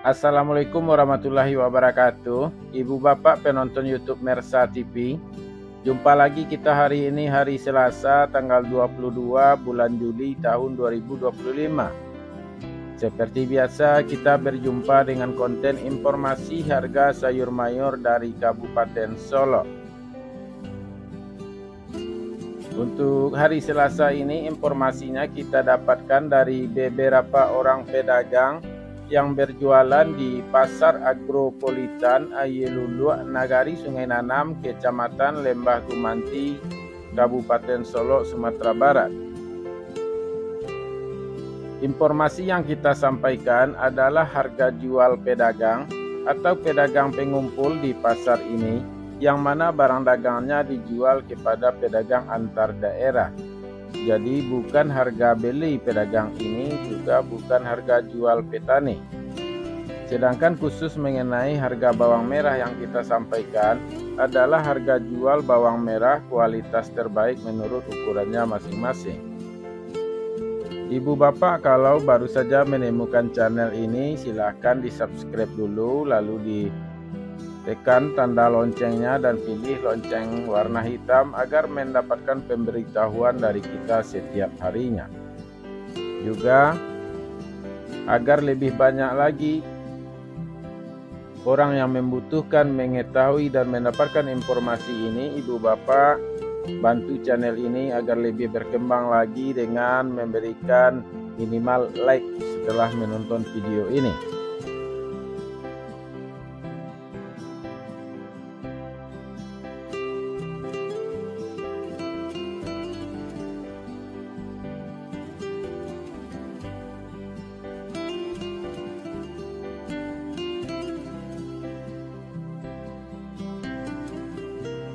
Assalamualaikum warahmatullahi wabarakatuh. Ibu bapak penonton YouTube Mersa TV. Jumpa lagi kita hari ini, hari Selasa tanggal 22 bulan Juli tahun 2025. Seperti biasa kita berjumpa dengan konten informasi harga sayur mayur dari Kabupaten Solo. Untuk hari Selasa ini informasinya kita dapatkan dari beberapa orang pedagang yang berjualan di Pasar Agropolitan Ayelulu, Nagari Sungai Nanam, Kecamatan Lembah Gumanti, Kabupaten Solo, Sumatera Barat. Informasi yang kita sampaikan adalah harga jual pedagang atau pedagang pengumpul di pasar ini, yang mana barang dagangnya dijual kepada pedagang antar daerah. Jadi bukan harga beli pedagang ini, juga bukan harga jual petani. Sedangkan khusus mengenai harga bawang merah yang kita sampaikan adalah harga jual bawang merah kualitas terbaik menurut ukurannya masing-masing. Ibu bapak kalau baru saja menemukan channel ini, silahkan di subscribe dulu, lalu tekan tanda loncengnya dan pilih lonceng warna hitam agar mendapatkan pemberitahuan dari kita setiap harinya. Juga agar lebih banyak lagi orang yang membutuhkan mengetahui dan mendapatkan informasi ini, ibu bapak bantu channel ini agar lebih berkembang lagi dengan memberikan minimal like setelah menonton video ini.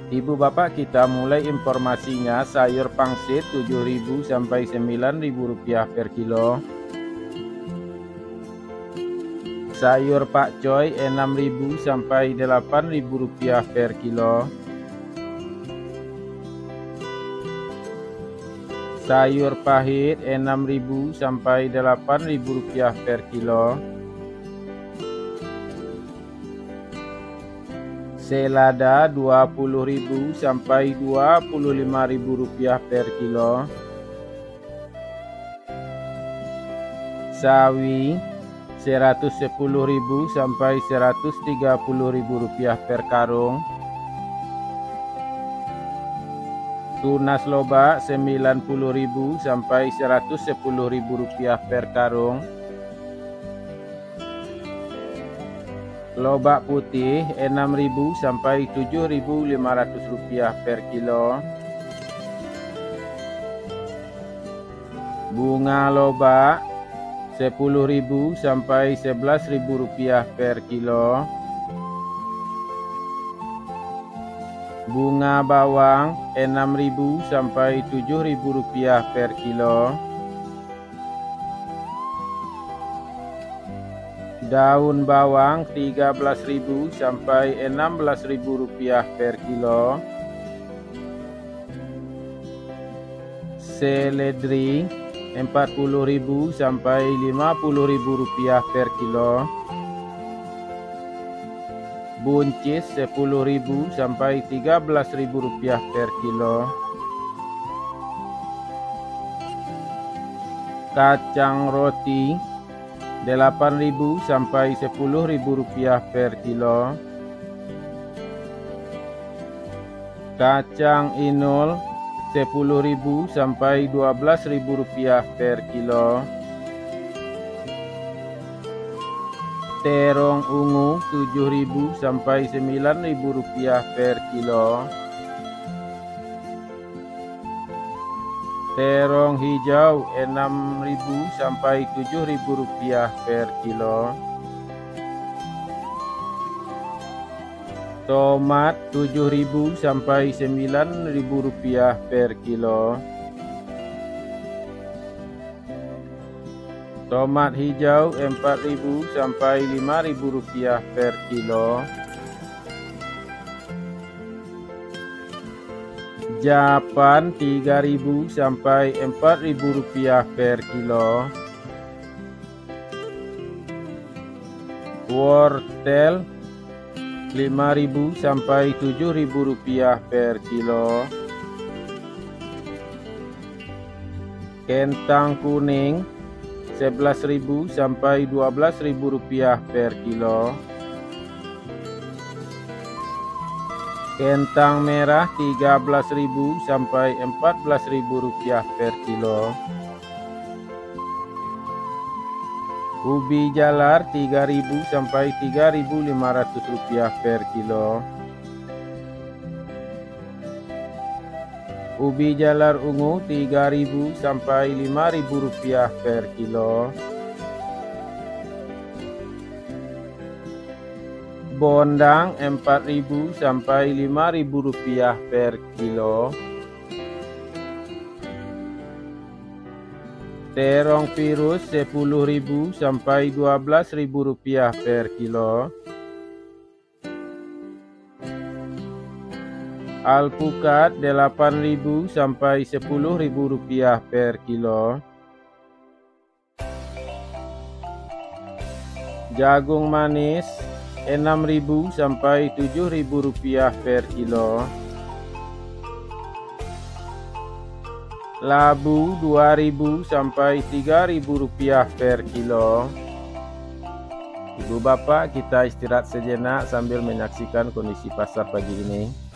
Ibu bapak, kita mulai informasinya. Sayur pangsit 7.000 sampai 9.000 rupiah per kilo. Sayur pakcoy 6.000 sampai 8.000 rupiah per kilo. Sayur pahit 6.000 sampai 8.000 rupiah per kilo. Selada 20.000 sampai 25.000 rupiah per kilo. Sawi 110.000 sampai 130.000 rupiah per karung. Tunas loba 90.000 sampai 110.000 rupiah per karung. Lobak putih 6.000 sampai 7.500 rupiah per kilo. Bunga lobak 10.000 sampai 11.000 rupiah per kilo. Bunga bawang 6.000 sampai 7.000 rupiah per kilo. Daun bawang 13.000 sampai 16.000 rupiah per kilo. Seledri 40.000 sampai 50.000 rupiah per kilo. Buncis 10.000 sampai 13.000 rupiah per kilo. Kacang roti 8.000 sampai 10.000 rupiah per kilo. Kacang inul 10.000 sampai 12.000 rupiah per kilo. Terong ungu 7.000 sampai 9.000 rupiah per kilo. Terong hijau 6.000 sampai 7.000 rupiah per kilo. Tomat 7.000 sampai 9.000 rupiah per kilo. Tomat hijau 4.000 sampai 5.000 rupiah per kilo. Japan 3.000 sampai 4.000 rupiah per kilo. Wortel 5.000 sampai 7.000 rupiah per kilo. Kentang kuning 11.000 sampai 12.000 rupiah per kilo. Kentang merah 13.000 sampai 14.000 rupiah per kilo. Ubi jalar 3.000 sampai 3.500 rupiah per kilo. Ubi jalar ungu 3.000 sampai 5.000 rupiah per kilo. Bondang 4.000 sampai 5.000 rupiah per kilo. Terong virus 10.000 sampai 12.000 rupiah per kilo. Alpukat 8.000 sampai 10.000 rupiah per kilo. Jagung manis 6.000 sampai 7.000 rupiah per kilo. Labu 2.000 sampai 3.000 rupiah per kilo. Ibu bapak, kita istirahat sejenak sambil menyaksikan kondisi pasar pagi ini.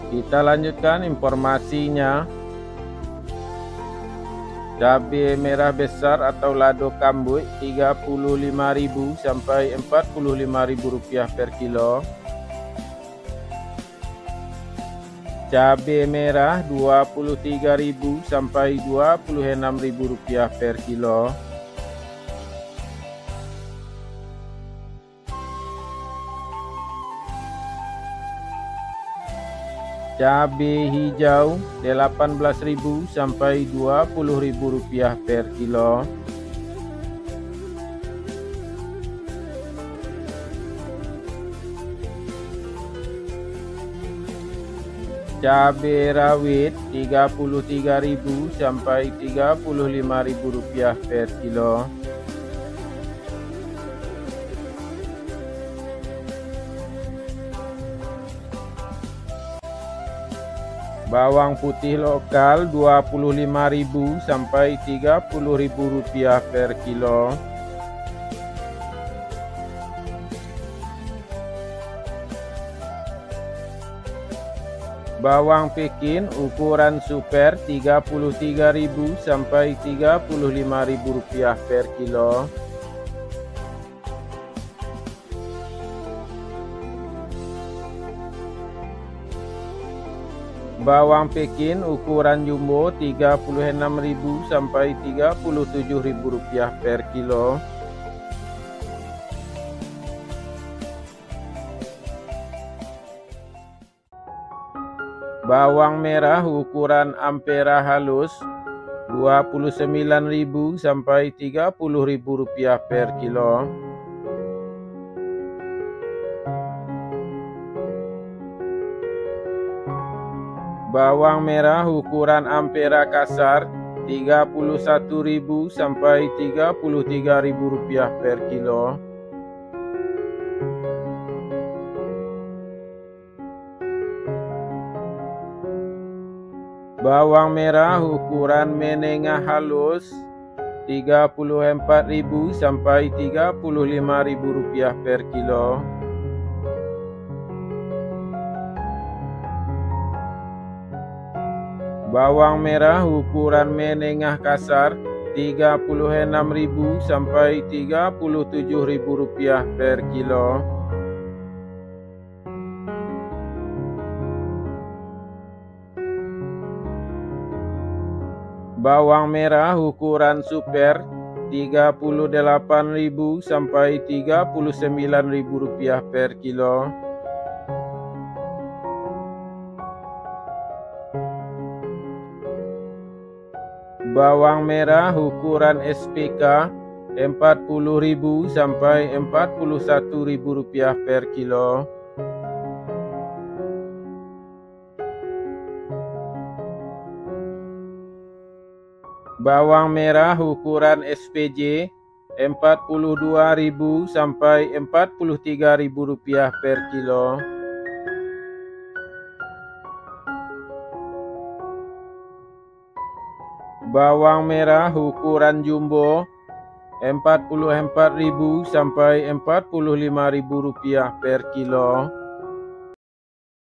Kita lanjutkan informasinya. Cabai merah besar atau lado kambuj 35.000 sampai 45.000 rupiah per kilo. Cabai merah 23.000 sampai 26.000 rupiah per kilo. Cabai hijau 18.000 sampai 20.000 rupiah per kilo. Cabai rawit 33.000 sampai 35.000 rupiah per kilo. Bawang putih lokal 25.000 sampai 30.000 rupiah per kilo. Bawang Pekin ukuran super 33.000 sampai 35.000 rupiah per kilo. Bawang Pekin ukuran jumbo 36.000 sampai 37.000 rupiah per kilo. Bawang merah ukuran ampera halus 29.000 sampai 30.000 rupiah per kilo. Bawang merah ukuran ampera kasar 31.000 sampai 33.000 rupiah per kilo. Bawang merah ukuran menengah halus 34.000 sampai 35.000 rupiah per kilo. Bawang merah ukuran menengah kasar Rp36.000 sampai Rp37.000 per kilo. Bawang merah ukuran super Rp38.000 sampai Rp39.000 per kilo. Bawang merah ukuran SPK Rp40.000 sampai Rp41.000 per kilo. Bawang merah ukuran SPJ Rp42.000 sampai Rp43.000 per kilo. Bawang merah ukuran jumbo Rp44.000 sampai Rp45.000 per kilo.